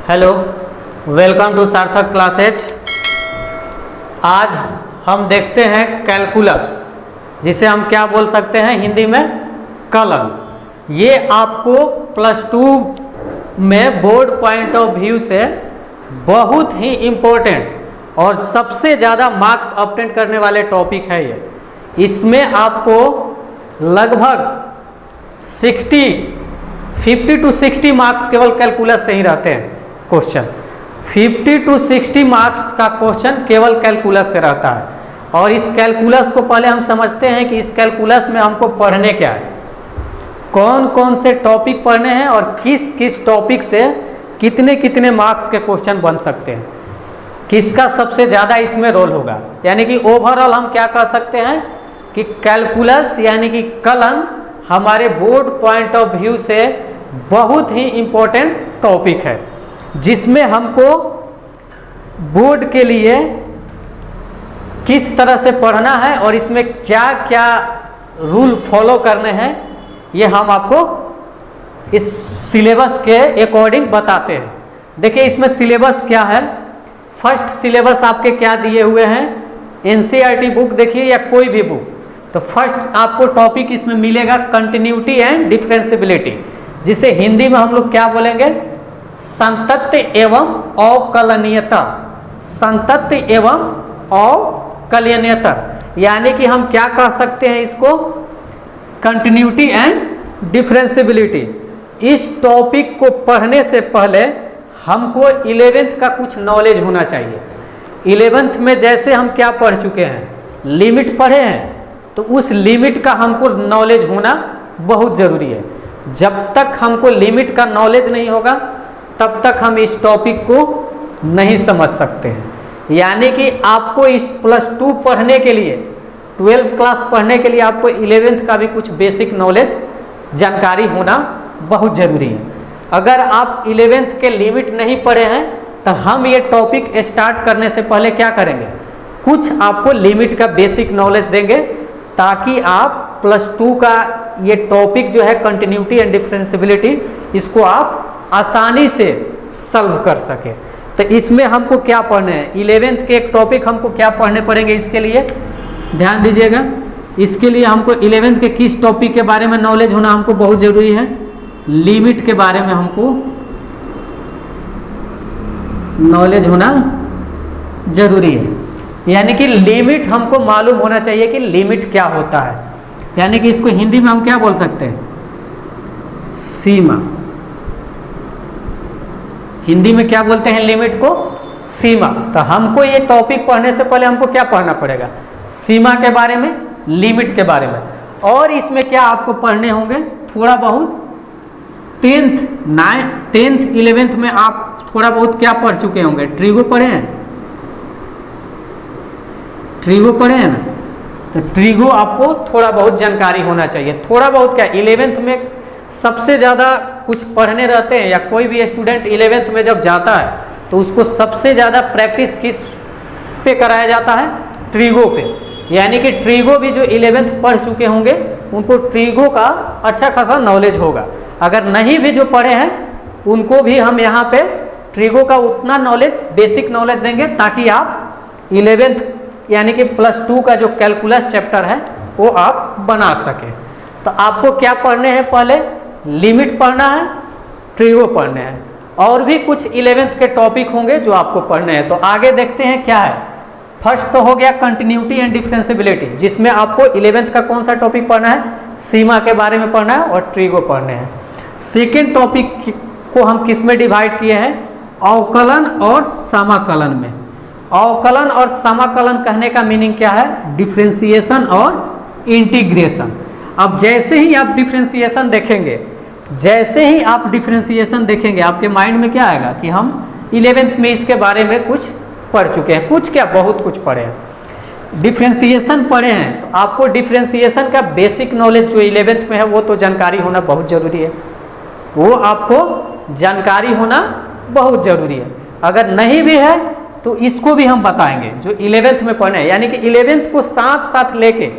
Hello, welcome to सार्थक classes. आज हम देखते हैं कैलकुलस, जिसे हम क्या बोल सकते हैं हिंदी में, कलन। ये आपको +2 में बोर्ड पॉइंट ऑफ व्यू से बहुत ही इम्पोर्टेंट और सबसे ज़्यादा मार्क्स ऑब्टेन करने वाले टॉपिक है ये। इसमें आपको लगभग 50 to 60 मार्क्स केवल कैलकुलस से ही रहते हैं। क्वेश्चन 50 to 60 मार्क्स का क्वेश्चन केवल कैलकुलस से रहता है। और इस कैलकुलस को पहले हम समझते हैं कि इस कैलकुलस में हमको पढ़ने क्या है, कौन कौन से टॉपिक पढ़ने हैं और किस किस टॉपिक से कितने कितने मार्क्स के क्वेश्चन बन सकते हैं, किसका सबसे ज़्यादा इसमें रोल होगा। यानी कि ओवरऑल हम क्या कह सकते हैं कि कैलकुलस यानी कि कलन हमारे बोर्ड पॉइंट ऑफ व्यू से बहुत ही इम्पोर्टेंट टॉपिक है, जिसमें हमको बोर्ड के लिए किस तरह से पढ़ना है और इसमें क्या क्या रूल फॉलो करने हैं, ये हम आपको इस सिलेबस के अकॉर्डिंग बताते हैं। देखिए इसमें सिलेबस क्या है। फर्स्ट सिलेबस आपके क्या दिए हुए हैं, एनसीईआरटी बुक देखिए या कोई भी बुक, तो फर्स्ट आपको टॉपिक इसमें मिलेगा कंटिन्यूटी एंड डिफरेंशियबिलिटी, जिसे हिंदी में हम लोग क्या बोलेंगे, संतत्य एवं अवकलनीयता। संतत्य एवं अवकलनीयता यानी कि हम क्या कह सकते हैं इसको, कंटिन्यूटी एंड डिफरेंशियबिलिटी। इस टॉपिक को पढ़ने से पहले हमको 11th का कुछ नॉलेज होना चाहिए। 11th में जैसे हम क्या पढ़ चुके हैं, लिमिट पढ़े हैं, तो उस लिमिट का हमको नॉलेज होना बहुत ज़रूरी है। जब तक हमको लिमिट का नॉलेज नहीं होगा तब तक हम इस टॉपिक को नहीं समझ सकते हैं। यानी कि आपको इस +2 पढ़ने के लिए, 12th क्लास पढ़ने के लिए आपको 11th का भी कुछ बेसिक नॉलेज जानकारी होना बहुत ज़रूरी है। अगर आप 11th के लिमिट नहीं पढ़े हैं तो हम ये टॉपिक स्टार्ट करने से पहले क्या करेंगे, कुछ आपको लिमिट का बेसिक नॉलेज देंगे, ताकि आप +2 का ये टॉपिक जो है कंटिन्यूटी एंड डिफरेंशियबिलिटी, इसको आप आसानी से सॉल्व कर सके। तो इसमें हमको क्या पढ़ने हैं, 11th के एक टॉपिक हमको क्या पढ़ने पड़ेंगे, इसके लिए ध्यान दीजिएगा। इसके लिए हमको 11th के किस टॉपिक के बारे में नॉलेज होना हमको बहुत ज़रूरी है, लिमिट के बारे में हमको नॉलेज होना ज़रूरी है। यानी कि लिमिट हमको मालूम होना चाहिए कि लिमिट क्या होता है। यानी कि इसको हिंदी में हम क्या बोल सकते हैं, सीमा। हिंदी में क्या बोलते हैं लिमिट को, सीमा। तो हमको ये टॉपिक पढ़ने से पहले हमको क्या पढ़ना पड़ेगा, सीमा के बारे में, लिमिट के बारे में। और इसमें क्या आपको पढ़ने होंगे थोड़ा बहुत 10th 11th में आप थोड़ा बहुत क्या पढ़ चुके होंगे, ट्रिगो पढ़े हैं, ट्रिगो पढ़े हैं ना, तो ट्रिगो आपको थोड़ा बहुत जानकारी होना चाहिए। थोड़ा बहुत क्या, 11th में सबसे ज़्यादा कुछ पढ़ने रहते हैं, या कोई भी स्टूडेंट 11th में जब जाता है तो उसको सबसे ज़्यादा प्रैक्टिस किस पे कराया जाता है, ट्रिगो पे। यानी कि ट्रिगो भी जो 11th पढ़ चुके होंगे उनको ट्रिगो का अच्छा खासा नॉलेज होगा। अगर नहीं भी जो पढ़े हैं उनको भी हम यहाँ पे ट्रिगो का उतना नॉलेज, बेसिक नॉलेज देंगे, ताकि आप 11th यानी कि +2 का जो कैलकुलस चैप्टर है वो आप बना सकें। तो आपको क्या पढ़ने हैं, पहले लिमिट पढ़ना है, ट्रिगो पढ़ने हैं, और भी कुछ 11th के टॉपिक होंगे जो आपको पढ़ने हैं। तो आगे देखते हैं क्या है। फर्स्ट तो हो गया कंटिन्यूटी एंड डिफरेंशियबिलिटी, जिसमें आपको 11th का कौन सा टॉपिक पढ़ना है, सीमा के बारे में पढ़ना है और ट्रिगो पढ़ने हैं। सेकेंड टॉपिक को हम किस में डिवाइड किए हैं, अवकलन और समाकलन में। अवकलन और समाकलन कहने का मीनिंग क्या है, डिफरेंशिएशन और इंटीग्रेशन। अब जैसे ही आप डिफरेंशिएशन देखेंगे, जैसे ही आप डिफरेंशिएशन देखेंगे, आपके माइंड में क्या आएगा कि हम 11th में इसके बारे में कुछ पढ़ चुके हैं, कुछ क्या बहुत कुछ पढ़े हैं, डिफरेंशिएशन पढ़े हैं। तो आपको डिफरेंशिएशन का बेसिक नॉलेज जो 11th में है वो तो जानकारी होना बहुत ज़रूरी है, वो आपको जानकारी होना बहुत ज़रूरी है। अगर नहीं भी है तो इसको भी हम बताएंगे जो 11th में पढ़े हैं। यानी कि 11th को साथ साथ लेके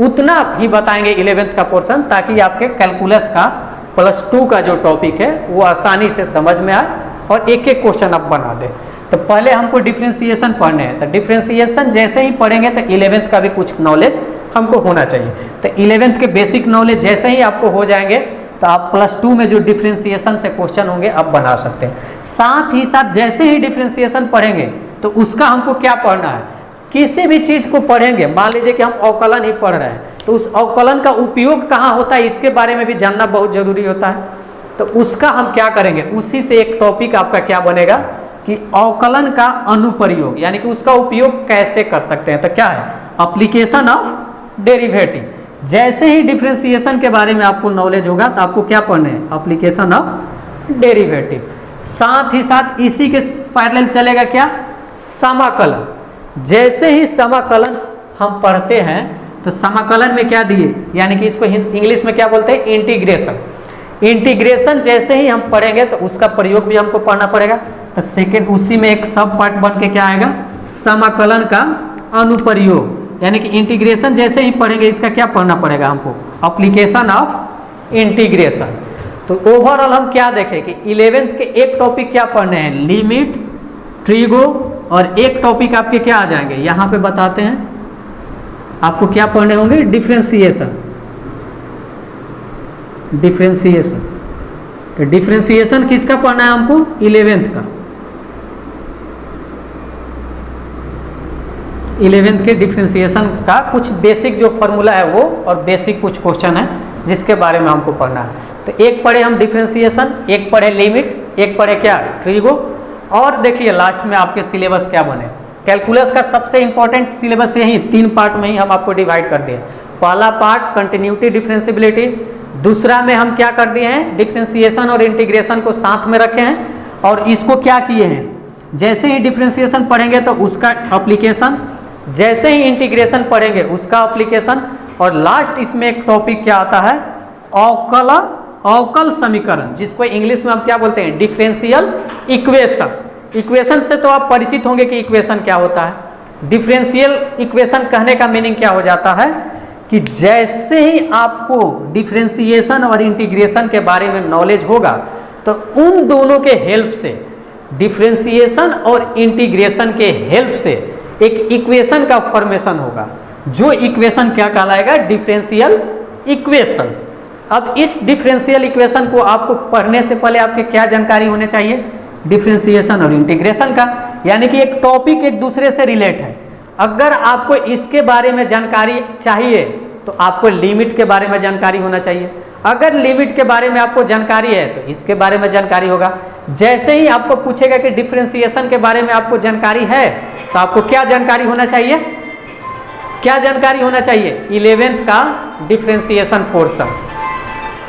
उतना ही बताएंगे 11th का पोर्शन, ताकि आपके कैलकुलस का +2 का जो टॉपिक है वो आसानी से समझ में आए और एक एक क्वेश्चन आप बना दें। तो पहले हमको डिफ्रेंसिएशन पढ़ने हैं, तो डिफ्रेंसिएशन जैसे ही पढ़ेंगे तो 11th का भी कुछ नॉलेज हमको होना चाहिए। तो 11th के बेसिक नॉलेज जैसे ही आपको हो जाएंगे तो आप +2 में जो डिफ्रेंसिएशन से क्वेश्चन होंगे आप बना सकते हैं। साथ ही साथ जैसे ही डिफ्रेंसिएशन पढ़ेंगे तो उसका हमको क्या पढ़ना है, किसी भी चीज़ को पढ़ेंगे, मान लीजिए कि हम अवकलन ही पढ़ रहे हैं तो उस अवकलन का उपयोग कहाँ होता है इसके बारे में भी जानना बहुत जरूरी होता है। तो उसका हम क्या करेंगे, उसी से एक टॉपिक आपका क्या बनेगा कि अवकलन का अनुप्रयोग, यानी कि उसका उपयोग कैसे कर सकते हैं। तो क्या है, एप्लीकेशन ऑफ डेरिवेटिव। जैसे ही डिफरेंशिएशन के बारे में आपको नॉलेज होगा तो आपको क्या पढ़ना है, एप्लीकेशन ऑफ डेरिवेटिव। साथ ही साथ इसी के पैरेलल चलेगा क्या, समाकलन। जैसे ही समाकलन हम पढ़ते हैं तो समाकलन में क्या दिए, यानी कि इसको इंग्लिश में क्या बोलते हैं, इंटीग्रेशन। इंटीग्रेशन जैसे ही हम पढ़ेंगे तो उसका प्रयोग भी हमको पढ़ना पड़ेगा। तो सेकेंड उसी में एक सब पार्ट बन के क्या आएगा, समाकलन का अनुप्रयोग। यानी कि इंटीग्रेशन जैसे ही पढ़ेंगे इसका क्या पढ़ना पड़ेगा हमको, एप्लीकेशन ऑफ इंटीग्रेशन। तो ओवरऑल हम क्या देखें कि 11th के एक टॉपिक क्या पढ़ने हैं, लिमिट, ट्रिगो, और एक टॉपिक आपके क्या आ जाएंगे, यहाँ पे बताते हैं आपको क्या पढ़ने होंगे, डिफरेंशिएशन। डिफरेंशिएशन, तो डिफरेंशिएशन किसका पढ़ना है हमको, 11th का। 11th के डिफरेंशिएशन का कुछ बेसिक जो फॉर्मूला है वो, और बेसिक कुछ क्वेश्चन है जिसके बारे में हमको पढ़ना है। तो एक पढ़े हम डिफरेंशिएशन, एक पढ़े लिमिट, एक पढ़े क्या, ट्रिगो। और देखिए लास्ट में आपके सिलेबस क्या बने, कैलकुलस का सबसे इंपॉर्टेंट सिलेबस यही 3 पार्ट में ही हम आपको डिवाइड कर दिए। पहला पार्ट कंटिन्यूटी डिफरेंशिबिलिटी, दूसरा में हम क्या कर दिए हैं, डिफरेंशिएशन और इंटीग्रेशन को साथ में रखे हैं, और इसको क्या किए हैं, जैसे ही डिफरेंशिएशन पढ़ेंगे तो उसका एप्लीकेशन, जैसे ही इंटीग्रेशन पढ़ेंगे उसका एप्लीकेशन, और लास्ट इसमें एक टॉपिक क्या आता है, अवकल समीकरण, जिसको इंग्लिश में हम क्या बोलते हैं, डिफरेंशियल इक्वेशन। इक्वेशन से तो आप परिचित होंगे कि इक्वेशन क्या होता है। डिफरेंशियल इक्वेशन कहने का मीनिंग क्या हो जाता है कि जैसे ही आपको डिफरेंशिएशन और इंटीग्रेशन के बारे में नॉलेज होगा तो उन दोनों के हेल्प से, डिफरेंशिएशन और इंटीग्रेशन के हेल्प से एक इक्वेशन का फॉर्मेशन होगा, जो इक्वेशन क्या कहलाएगा, डिफरेंशियल इक्वेशन। अब इस डिफरेंशियल इक्वेशन को आपको पढ़ने से पहले आपके क्या जानकारी होने चाहिए, डिफरेंशिएशन और इंटीग्रेशन का, यानी कि एक टॉपिक एक दूसरे से रिलेट है। अगर आपको इसके बारे में जानकारी चाहिए तो आपको लिमिट के बारे में जानकारी होना चाहिए। अगर लिमिट के बारे में आपको जानकारी है तो इसके बारे में जानकारी होगा। जैसे ही आपको पूछेगा कि डिफरेंशिएशन के बारे में आपको जानकारी है तो आपको क्या जानकारी होना चाहिए, क्या जानकारी होना चाहिए, 11th का डिफरेंशिएशन पोर्शन,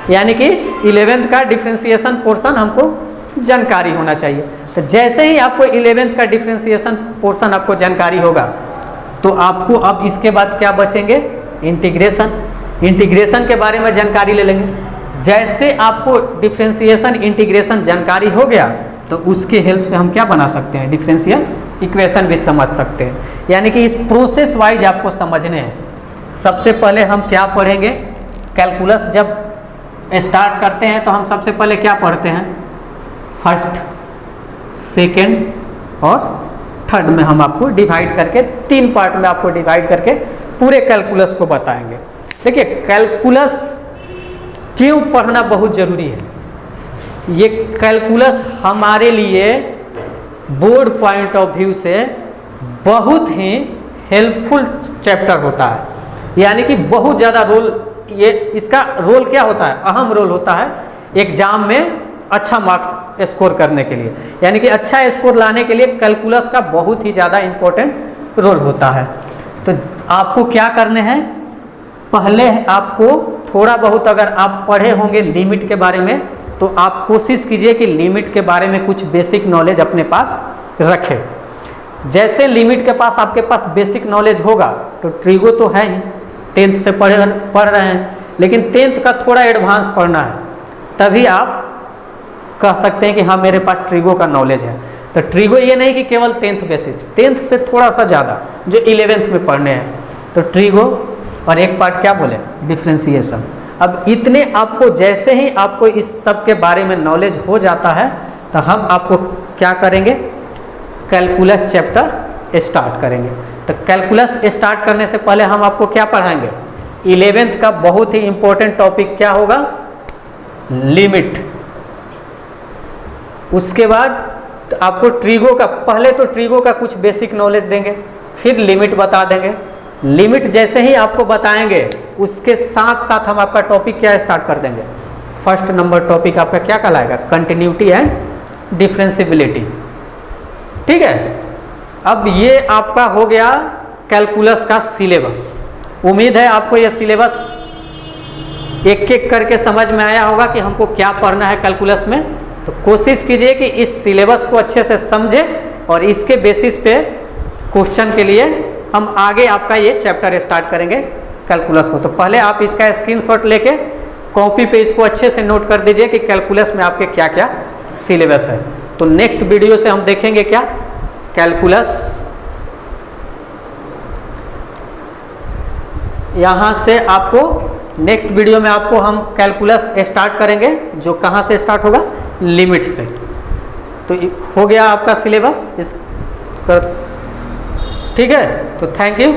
यानी कि 11th का डिफरेंशिएशन पोर्शन हमको जानकारी होना चाहिए। तो जैसे ही आपको 11th का डिफरेंशिएशन पोर्शन आपको जानकारी होगा तो आपको अब इसके बाद क्या बचेंगे, इंटीग्रेशन। इंटीग्रेशन के बारे में जानकारी ले लेंगे। जैसे आपको डिफरेंशिएशन इंटीग्रेशन जानकारी हो गया तो उसके हेल्प से हम क्या बना सकते हैं, डिफरेंशियल इक्वेशन भी समझ सकते हैं। यानी कि इस प्रोसेस वाइज आपको समझने हैं। सबसे पहले हम क्या पढ़ेंगे, कैलकुलस जब स्टार्ट करते हैं तो हम सबसे पहले क्या पढ़ते हैं, फर्स्ट, सेकेंड और थर्ड में हम आपको डिवाइड करके 3 पार्ट में आपको डिवाइड करके पूरे कैलकुलस को बताएंगे। देखिए कैलकुलस क्यों पढ़ना बहुत ज़रूरी है, ये कैलकुलस हमारे लिए बोर्ड पॉइंट ऑफ व्यू से बहुत ही हेल्पफुल चैप्टर होता है। यानी कि बहुत ज़्यादा रोल, ये इसका रोल क्या होता है, अहम रोल होता है एग्जाम में अच्छा मार्क्स स्कोर करने के लिए। यानी कि अच्छा स्कोर लाने के लिए कैलकुलस का बहुत ही ज़्यादा इम्पोर्टेंट रोल होता है। तो आपको क्या करने हैं, पहले आपको थोड़ा बहुत अगर आप पढ़े होंगे लिमिट के बारे में तो आप कोशिश कीजिए कि लिमिट के बारे में कुछ बेसिक नॉलेज अपने पास रखें। जैसे लिमिट के पास आपके पास बेसिक नॉलेज होगा तो ट्रिगो तो है ही, 10th से पढ़ रहे हैं, लेकिन 10th का थोड़ा एडवांस पढ़ना है, तभी आप कह सकते हैं कि हाँ मेरे पास ट्रिगो का नॉलेज है। तो ट्रिगो ये नहीं कि केवल 10th बेसिक्स, 10th से थोड़ा सा ज़्यादा जो 11th में पढ़ने हैं। तो ट्रिगो और एक पार्ट क्या बोले, डिफरेंशिएशन। अब इतने आपको, जैसे ही आपको इस सब के बारे में नॉलेज हो जाता है तो हम आपको क्या करेंगे, कैलकुलस चैप्टर स्टार्ट करेंगे। तो कैलकुलस स्टार्ट करने से पहले हम आपको क्या पढ़ाएंगे, 11th का बहुत ही इंपॉर्टेंट टॉपिक क्या होगा, लिमिट। उसके बाद आपको ट्रिगो का, पहले तो ट्रिगो का कुछ बेसिक नॉलेज देंगे, फिर लिमिट बता देंगे। लिमिट जैसे ही आपको बताएंगे उसके साथ साथ हम आपका टॉपिक क्या स्टार्ट कर देंगे, फर्स्ट नंबर टॉपिक आपका क्या कहलाएगा, कंटिन्यूटी एंड डिफरेंशियबिलिटी। ठीक है, अब ये आपका हो गया कैलकुलस का सिलेबस। उम्मीद है आपको ये सिलेबस एक एक करके समझ में आया होगा कि हमको क्या पढ़ना है कैलकुलस में। तो कोशिश कीजिए कि इस सिलेबस को अच्छे से समझें और इसके बेसिस पे क्वेश्चन के लिए हम आगे आपका ये चैप्टर स्टार्ट करेंगे कैलकुलस को। तो पहले आप इसका स्क्रीनशॉट लेके कॉपी पे इसको अच्छे से नोट कर दीजिए कि कैलकुलस में आपके क्या क्या सिलेबस है। तो नेक्स्ट वीडियो से हम देखेंगे क्या, कैलकुलस। यहाँ से आपको नेक्स्ट वीडियो में आपको हम कैलकुलस स्टार्ट करेंगे, जो कहाँ से स्टार्ट होगा, लिमिट से। तो हो गया आपका सिलेबस इस, ठीक है। तो थैंक यू।